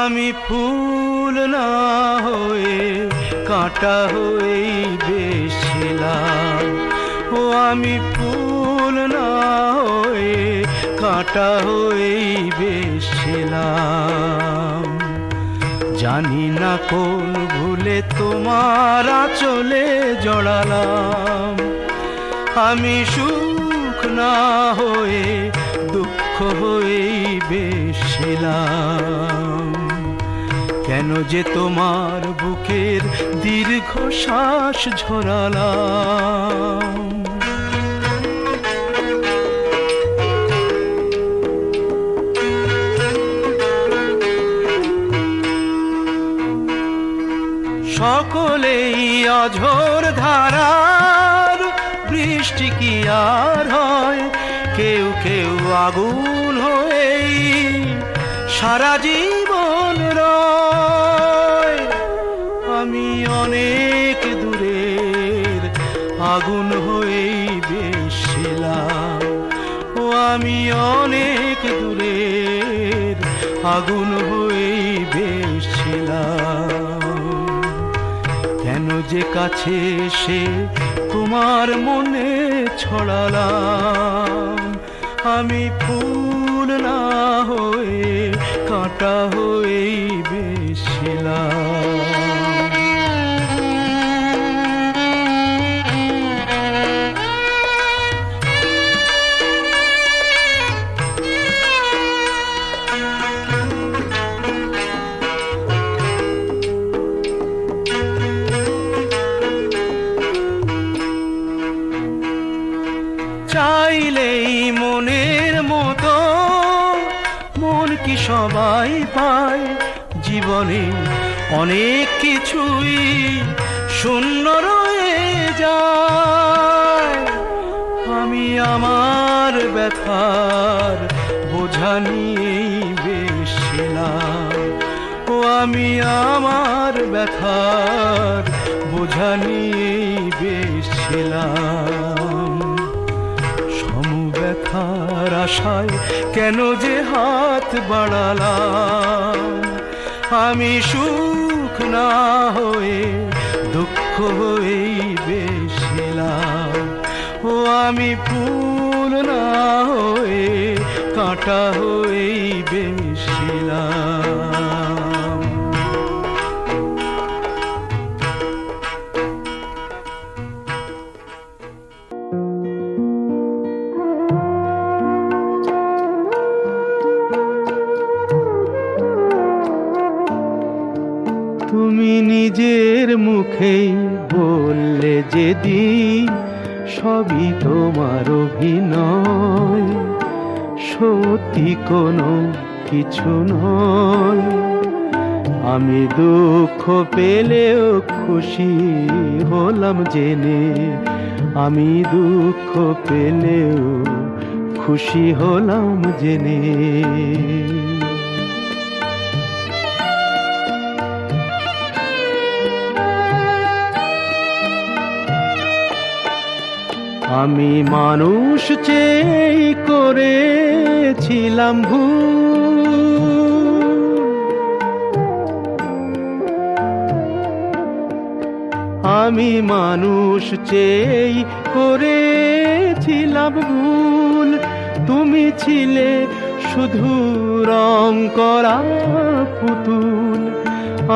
আমি ফুল না হয়ে কাঁটা হয়েই বেশিলাম। ও আমি ফুল না হয়ে কাঁটা হয়েই বেশিলাম। জানি না কোন ভুলে তোমার আঁচলে জড়ালাম। আমি সুখ না হয়ে দুঃখ হয়েই বেশিলাম। কেন যে তোমার বুকের দীর্ঘ শ্বাস ঝরালাম। সকলেই অঝোর ধারার বৃষ্টি কি আর হয়? কেউ কেউ আগুন হয়েই সারা জীবন রয়। আমি অনেক দূরের আগুন হয়েই বেশিলাম। ও আমি অনেক দূরের আগুন হয়েই বেশিলাম। কেন যে কাছে এসে তোমার মনে ছড়ালাম। আমি ফুল না হয়ে কাঁটা হয়েই বেশিলাম। চাইলেই মনের মতো মন কি সবাই পায়? জীবনে অনেক কিছুই শূন্য রয়ে যায়। আমি আমার ব্যথার বোঝা নিয়েই বেশিলাম। ও আমি আমার ব্যথার বোঝা নিয়েই বেশিলাম। ব্যথার আশায় কেন যে হাত বাড়ালাম। আমি সুখ না হয়ে দুঃখ হয়েই বেশিলাম। ও আমি ফুল না হয়ে কাঁটা হয়েই বেশিলাম। তুমি নিজের মুখেই বললে যেদিন সবই তোমার অভিনয়, সত্যি কোনো কিছু নয়। আমি দুঃখ পেলেও খুশি হলাম জেনে। আমি দুঃখ পেলেও খুশি হলাম জেনে। আমি মানুষ চেয়ে করেছিলাম ভুল। আমি মানুষ চেয়ে করেছিলাম ভুল। তুমি ছিলে শুধু রং করা পুতুল।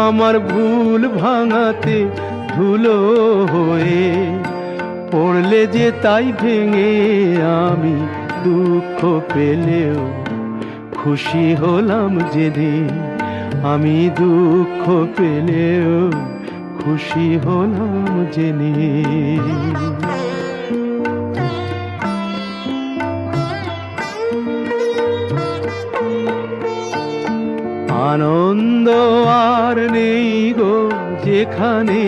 আমার ভুল ভাঙাতে ধুলো হয়ে পড়লে যে তাই ভেঙে। আমি দুঃখ পেলেও খুশি হলাম যেদিন। আমি দুঃখ পেলেও খুশি হলাম জেনে। আনন্দ আর নেই গো যেখানে,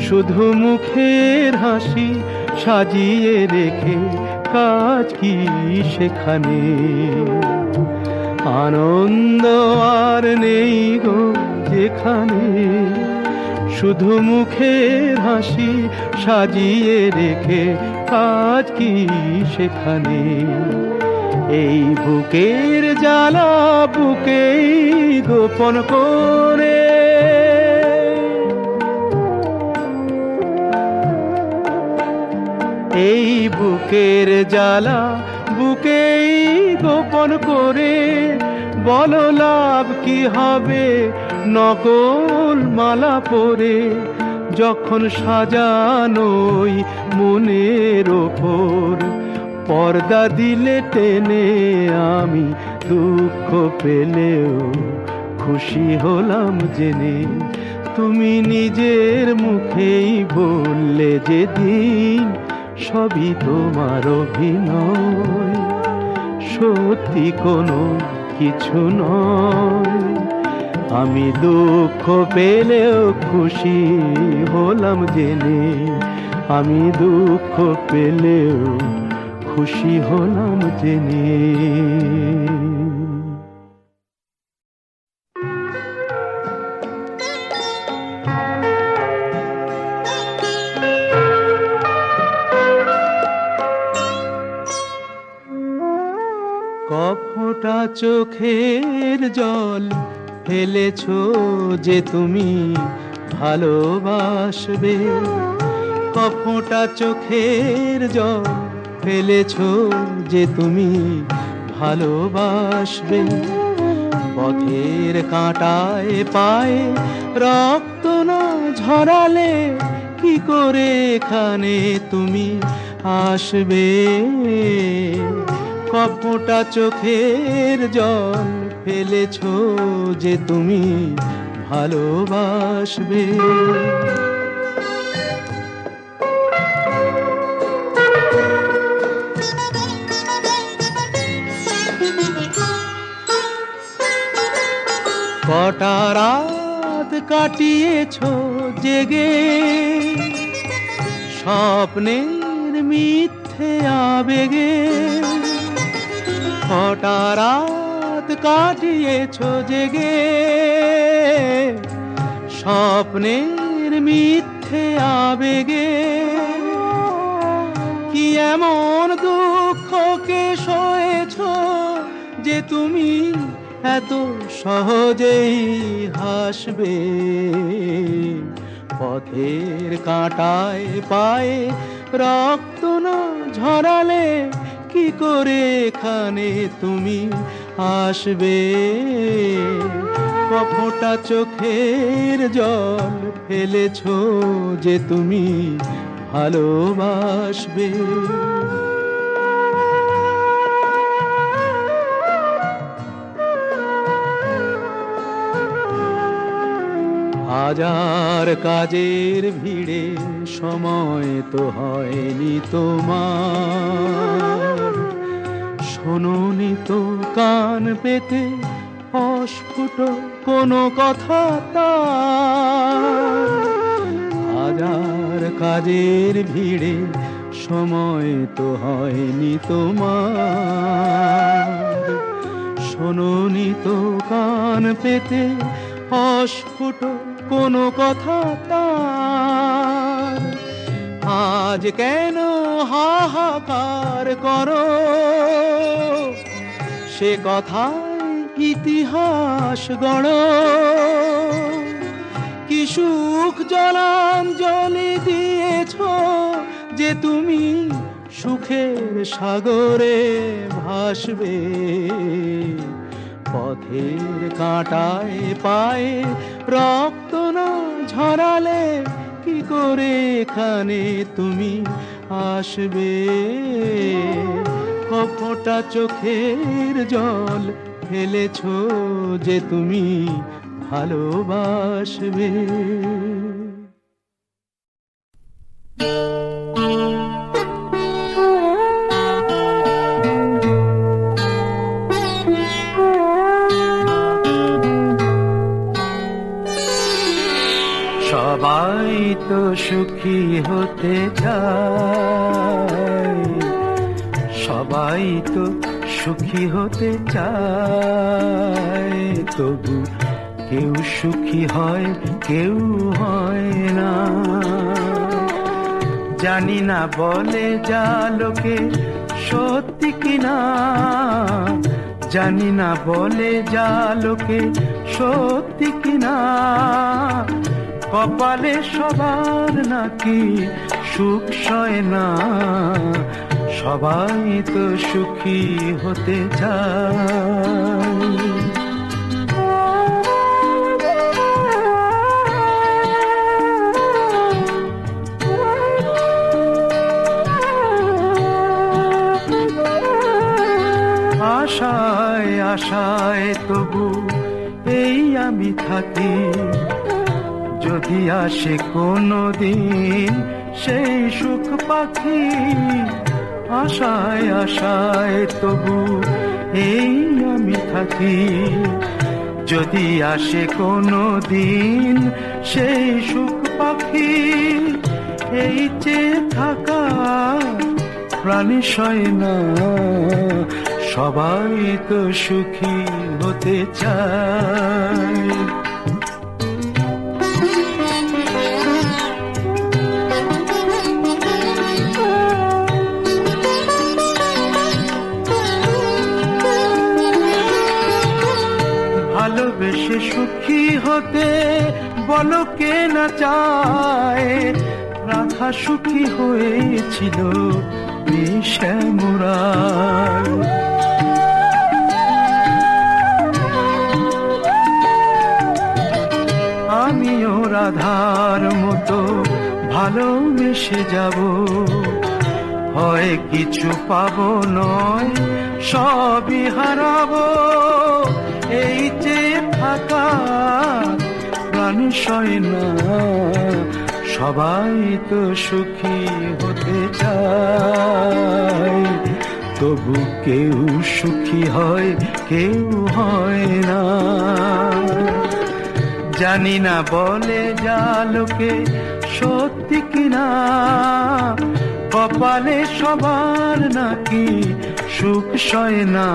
শুধু মুখের হাসি সাজিয়ে রেখে কাজ কি সেখানে। আনন্দ আর নেই গো যেখানে, শুধু মুখের হাসি সাজিয়ে রেখে কাজ কি সেখানে। এই বুকের জ্বালা বুকেই গোপন করে, এই বুকের জ্বালা বুকেই গোপন করে, বলো লাভ কি হবে নকল মালা পরে, যখন সাজানোই মনের ওপর পর্দা দিলে টেনে আমি দুঃখ পেলেও খুশি হলাম জেনে, তুমি নিজের মুখেই বললে যেদিন সবই তোমার অভিনয়, সত্যি কোনো কিছু নয়। আমি দুঃখ পেলেও খুশি হলাম জেনে, আমি দুঃখ পেলেও খুশি হলাম জেনে। কফোঁটা চোখের জল ফেলেছো যে তুমি ভালোবাসবে, কফোঁটা চোখের জল ফেলেছো যে তুমি ভালোবাসবে, পথের কাঁটায় পায়ে রক্ত না ঝরালে কি করে এখানে তুমি আসবে, কফোঁটা চোখের জল ফেলেছো যে তুমি ভালোবাসবে। কটা রাত কাটিয়েছো জেগে স্বপ্নের মিথ্যে আবেগে, কটা রাত কাটিয়েছো জেগে স্বপ্নের মিথ্যে আবেগে, কি এমন দুঃখকে সয়েছো যে তুমি এত সহজেই হাসবে, পথের কাঁটায় পায়ে রক্ত না ঝরালে কি করে এখানে তুমি আসবে, কফোঁটা চোখের জল ফেলেছো যে তুমি ভালোবাসবে। হাজার কাজের ভিড়ে সময় তো হয়নি তোমার, শোনোনি তো কান পেতে অস্ফুট কোনো কথা তার, হাজার কাজের ভিড়ে সময় তো হয়নি তোমার, শোনোনি তো কান পেতে অস্ফুট কোনো কথা তার, আজ কেন হাহাকার করো সে কথায় ইতিহাস গড়ো, কি সুখ জলাঞ্জলি দিয়েছো যে তুমি সুখের সাগরে ভাসবে, পথের কাঁটায় পায়ে রক্ত না ঝরালে কি করে এখানে তুমি আসবে, কফোঁটা চোখের জল ফেলেছো যে তুমি ভালোবাসবে। সবাই তো সুখী হতে চায়, সবাই তো সুখী হতে চায়, তবু কেউ সুখী হয় কেউ হয় না, জানি না বলে যা লোকে সত্যি কিনা জানি না, বলে যা লোকে সত্যি কিনা। কপালে সবার নাকি সুখ সয় না, সবাই তো সুখী হতে চায়। আশায় আশায় তবু এই আমি থাকি, যদি আসে কোনো দিন সেই সুখ পাখি। আশায় আশায় তবু এই আমি থাকি, যদি আসে কোনো দিন সেই সুখ পাখি। এই চেয়ে থাকা প্রাণী সয় না, সবাই তো সুখী হতে চায়। ভালোবেসে সুখী হতে বলো কে না চায়। রাধা সুখী হয়েছিল শ্যামরায়। আমিও রাধার মতো ভালোবেসে যাব, হয় কিছু পাবো নয় সবই হারাবো। এই যে থাকা প্রাণী সয় না, সবাই তো সুখী হতে চায়। তবু কেউ সুখী হয়, কেউ হয় না। জানি না, বলে যা লোকে সত্যি কিনা। কপালে সবার নাকি সুখ সয় না,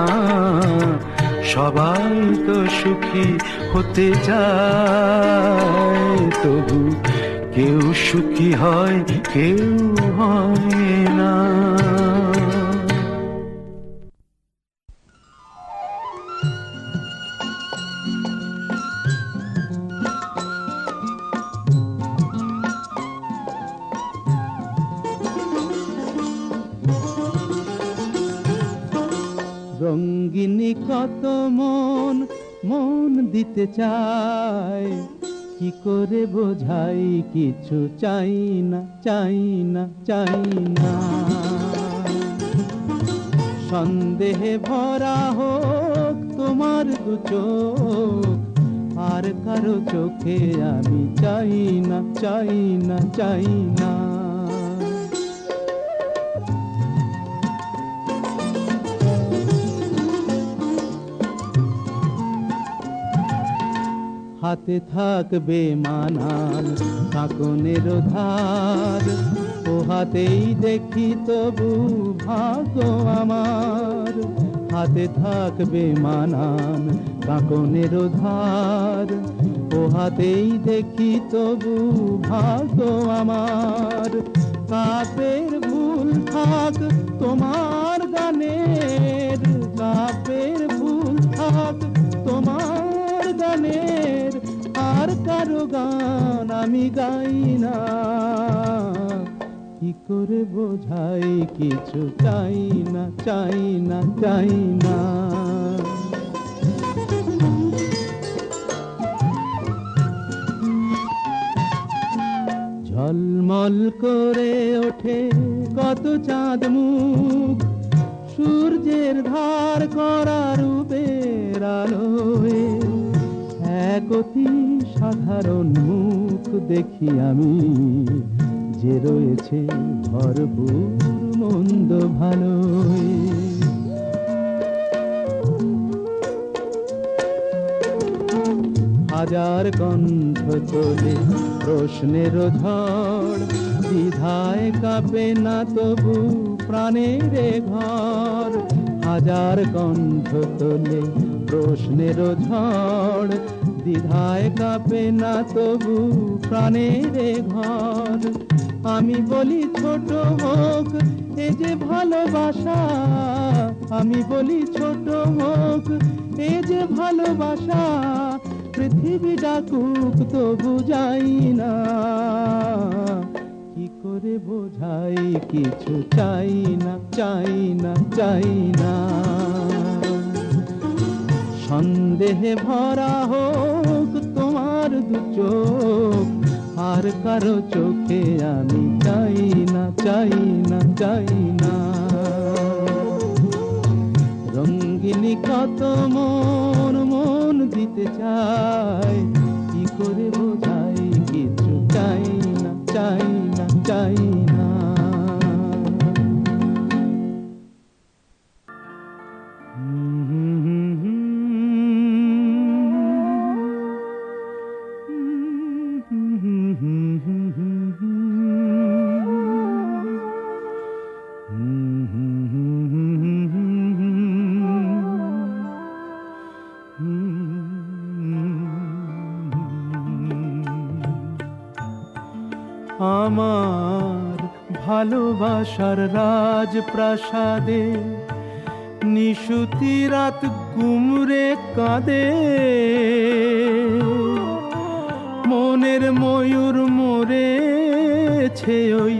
সবাই তো সুখী হতে চায়। তবু কেউ সুখী হয়, কেউ হয় না। রঙ্গিনী কত মন মন দিতে চায়, কি করে বোঝাই কিছু চাই না, চাই না, চাই না। সন্দেহে ভরা হোক তোমার দু চোখ, আর কারো চোখে আমি চাই না, চাই না, চাই না। হাতে থাকবে মানান কাকনের ধার, ও হাতেই দেখি তবু ভাগ্য আমার। হাতে থাকবে মানান কাকনের ধার, ও হাতেই দেখি তবু ভাগ্য আমার। কাপের ভুল থাক তোমার গানের, কাপের ভুল থাক তোমার গানের, আর কারো গান আমি গাই না। কি করে বোঝাই কিছু চাই না, চাই না, চাই না। ঝলমল করে ওঠে কত চাঁদ মুখ, সূর্যের ধার করা রূপের আলোয়। এক অতি সাধারণ মুখ দেখি আমি, যে রয়েছে ভরপুর মন্দ ভালোয়। হাজার কণ্ঠ তোলে প্রশ্নের ঝড়, দ্বিধায় কাঁপে না তবু প্রাণের ঘর। হাজার কণ্ঠ তোলে প্রশ্নের ঝড়, দ্বিধায় কাঁপে না তবু প্রাণের ঘর। আমি বলি ছোট হোক যে ভালোবাসা, আমি বলি ছোট মুখ, এ যে ভালোবাসা, পৃথিবী ডাকুক তো বুঝাই না। কি করে বোঝাই, কিছু চাই না, চাই না, চাই না। সন্দেহে ভরা হোক তোমার দু চোখ, আর কারো চোখে আমি চাই না, চাই না, চাই না। রঙ্গিনী কত মন মন দিতে চায়, কি করে বোঝাই, কিছু চাই না, চাই না, চাই না। আমার ভালোবাসার রাজপ্রাসাদে নিশুতি রাত গুমরে কাঁদে, মনের ময়ূর মরেছে ওই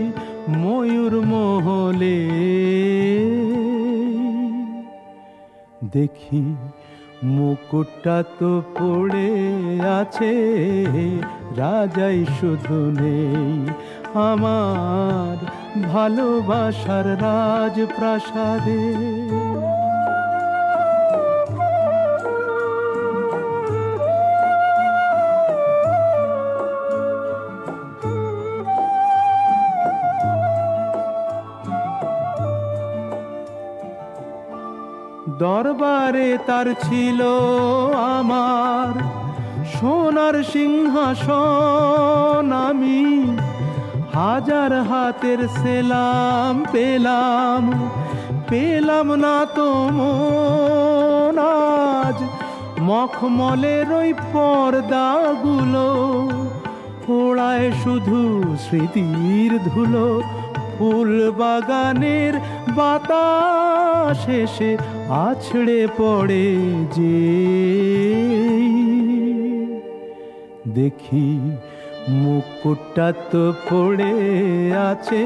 ময়ূর মহলে। দেখি মুকুটটা তো পড়ে আছে, রাজাই শুধু নেই আমার ভালোবাসার রাজপ্রাসাদে। দরবারে তার ছিল আমার সোনার সিংহাসন, আমি হাজার হাতের সেলাম পেলাম, পেলাম না তো মন আজ মখমলের ওই পর্দাগুলো, ওড়ায় শুধু স্মৃতির ধুলো। ফুল বাগানের বাতাস এসে আছড়ে পড়ে যে, দেখি মুকুটটা তো পড়ে আছে,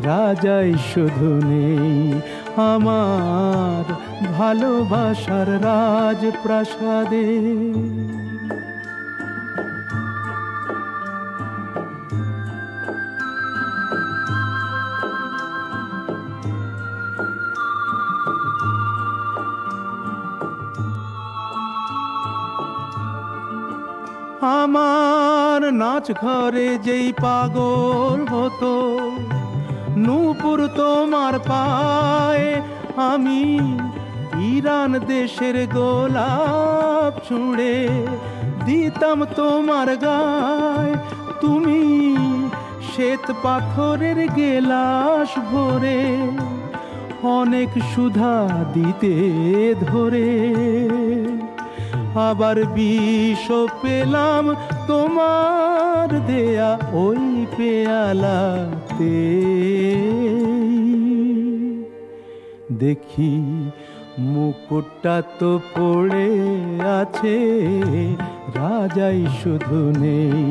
রাজাই শুধু নেই আমার ভালোবাসার রাজপ্রাসাদে। আমার নাচ ঘরে যেই পাগল হতো, নূপুর তোমার পায়ে, আমি ইরান দেশের গোলাপ ছুঁড়ে দিতাম তোমার গায়ে। তুমি শ্বেত পাথরের গেলাস ভরে অনেক সুধা দিতে ধরে, আবার বিষ পেলাম তোমার দেয়া ওই পেয়ালাতে। দেখি মুকুটটা তো পড়ে আছে, রাজাই শুধু নেই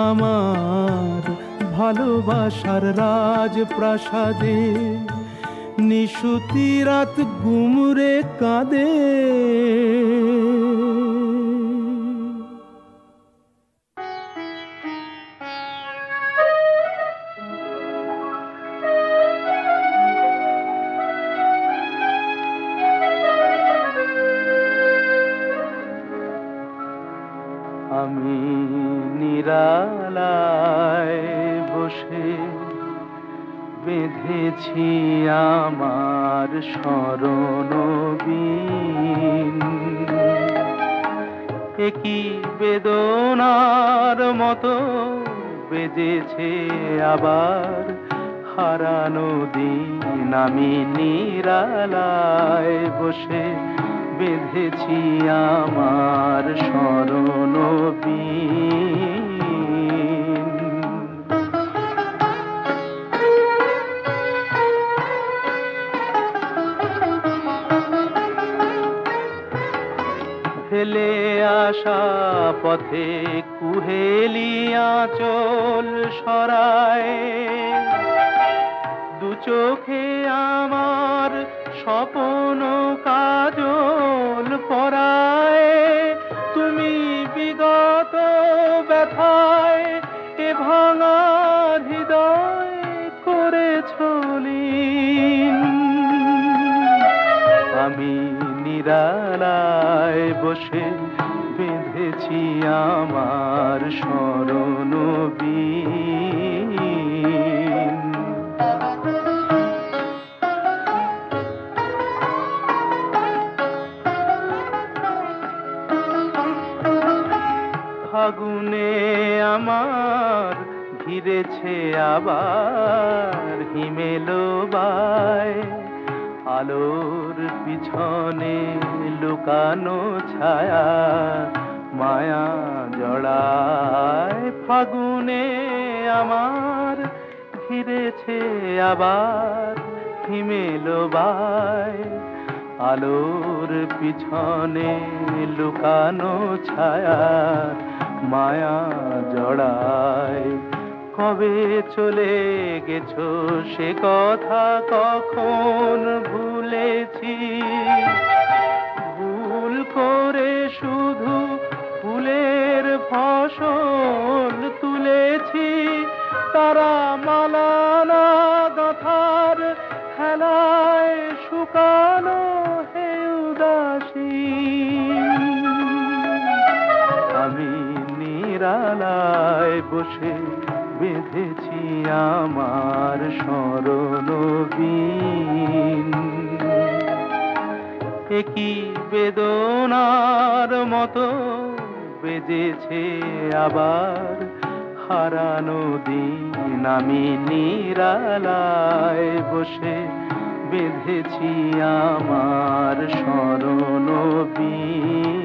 আমার ভালোবাসার রাজপ্রাসাদে। নিশুতি রাত গুমরে কাঁদে, আমি নিরালায় বসে বেঁধেছি আমার স্মরণবীণ, একই বেদনার মতো বেজেছে আবার হারানো দিন। আমি নিরালায় বসে বেঁধেছি আমার স্মরণবীণ। ফেলে আসা পথে কুহেলি আঁচল সরায়, দু চোখে আমার স্বপ্ন কাজল পরায়। তুমি বিগত ব্যথায় এ ভাঙা হৃদয় করেছ লীন। আমি নিরালায় বসে বেঁধেছি আমার স্মরণ বীণ। ফাগুনে আমার ঘিরেছে আবার হিমেলো বায়, আলোর পিছনে লুকানো ছায়া মায়া জড়ায়। ফাগুনে আমার ঘিরেছে আবার হিমেলো বায়, আলোর পিছনে লুকানো ছায়া মায়া জড়ায়। কবে চলে গেছো সে কথা কখন ভুলেছি, ভুল করে শুধু ফুলের ফসল তুলেছি। তারা মালানা গাথার খেলায় শুকানো হে উদাসী। আমি নিরালায় বসে বেঁধেছি আমার স্মরণ বীণ। একই বেদনার মতো বেজেছে আবার হারানো দিন। আমি নিরালায় বসে বেঁধেছি আমার স্মরণ বীণ।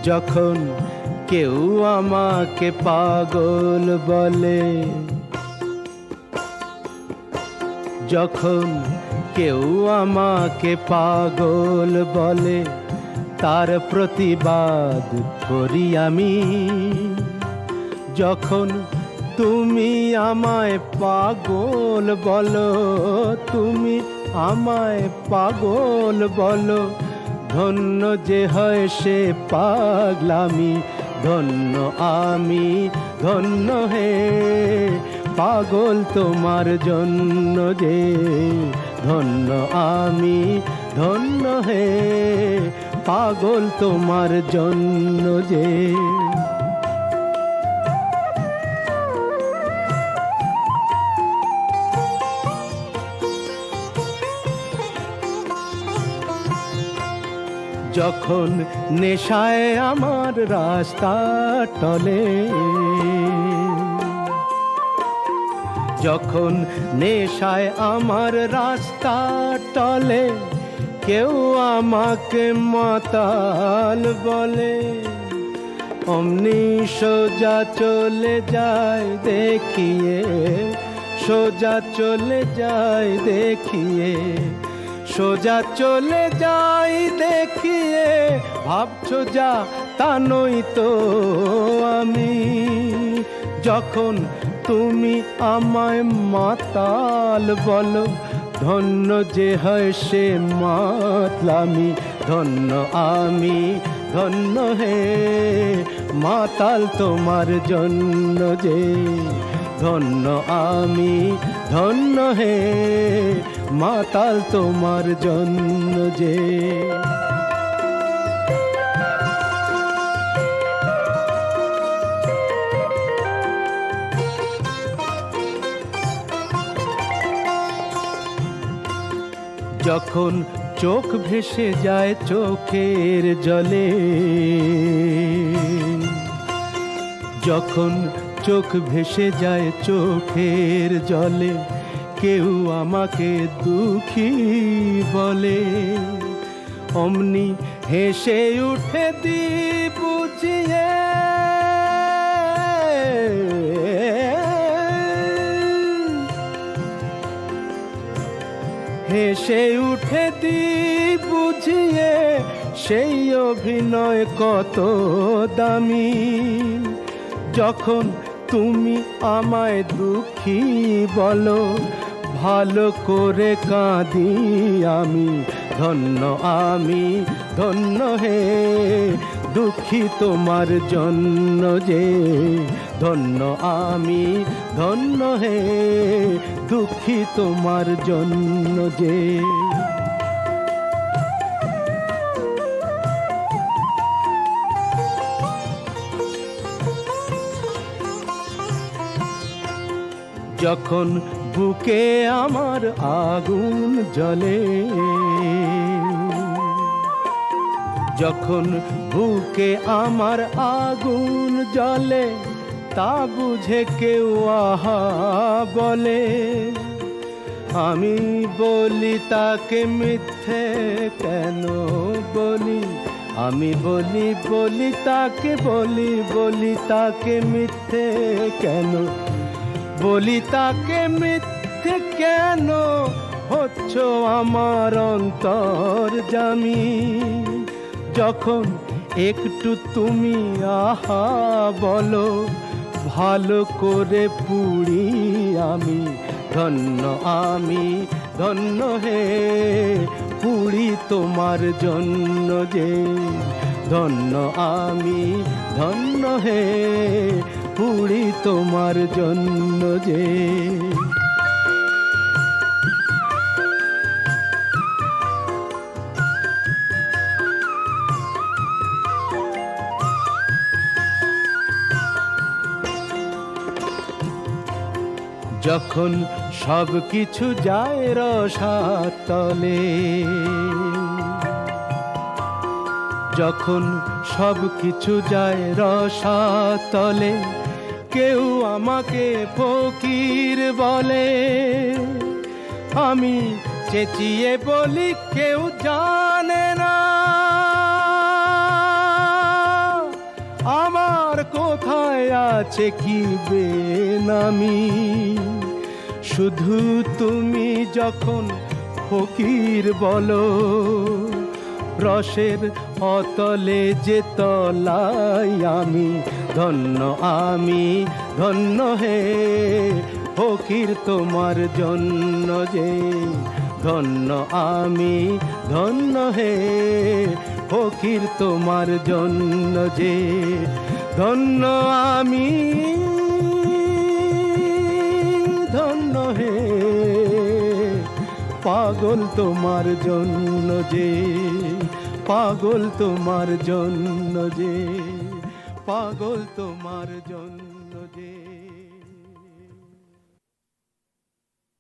যখন কেউ আমাকে পাগল বলে, যখন কেউ আমাকে পাগল বলে, তার প্রতিবাদ করি আমি। যখন তুমি আমায় পাগল বলো, তুমি আমায় পাগল বলো, ধন্য যে হয় সে পাগলামি। ধন্য আমি, ধন্য হে পাগল তোমার জন্য যে। ধন্য আমি, ধন্য হে পাগল তোমার জন্য যে। যখন নেশায় আমার রাস্তা টলে, যখন নেশায় আমার রাস্তা টলে, কেউ আমাকে মাতাল বলে, অমনি সোজা চলে যায় দেখিয়ে, সোজা চলে যায় দেখিয়ে, সোজা চলে যাই দেখিয়ে। ভাবছো যা তা নই তো আমি। যখন তুমি আমায় মাতাল বলো, ধন্য যে হয় সে মাতলামি। ধন্য আমি, ধন্য হে মাতাল তোমার জন্য যে। ধন্য আমি, ধন্য হে মাতাল তোমার জন্য যে। যখন চোখ ভেসে যায় চোখের জলে, যখন চোখ ভেসে যায় চোখের জলে, কেউ আমাকে দুঃখী বলে, অমনি হেসে উঠে দি বুঝিয়ে, হেসে উঠে দি বুঝিয়ে, সেই অভিনয় কত দামি। যখন তুমি আমায় দুঃখী বলো, ভালো করে কাঁদি আমি, ধন্য আমি, ধন্য হে দুঃখী তোমার জন্য যে, ধন্য আমি, ধন্য হে দুঃখী তোমার জন্য যে। যখন বুকে আমার আগুন জ্বলে, যখন বুকে আমার আগুন জ্বলে, তা বুঝে কেউ আহা বলে, আমি বলি তাকে মিথ্যে কেন বলি, আমি বলি তাকে বলি তাকে মিথ্যে কেন বলি, তাকে মিথ্যে কেন হচ্ছ আমার অন্তর্যামী। যখন একটু তুমি আহা বলো, ভালো করে পুড়ি আমি, ধন্য আমি, ধন্য হে পুড়ি তোমার জন্য যে, ধন্য আমি, ধন্য হে পুড়ি তোমার জন্য যে। যখন সব কিছু যায় রসাতলে, যখন সব কিছু যায় রসাতলে, কেউ আমাকে ফকির বলে, আমি চেঁচিয়ে বলি কেউ জানে না আমার কোথায় আছে কি বেনামি। শুধু তুমি যখন ফকির বলো, রসের অতলে যে তলাই আমি, ধন্য আমি, ধন্য হে ফকির তোমার জন্য যে, ধন্য আমি, ধন্য হে ফকির তোমার জন্য যে, ধন্য আমি, ধন্য হে পাগল তোমার জন্য যে, পাগল তোমার জন্য যে, পাগল তোমার জন্য যে।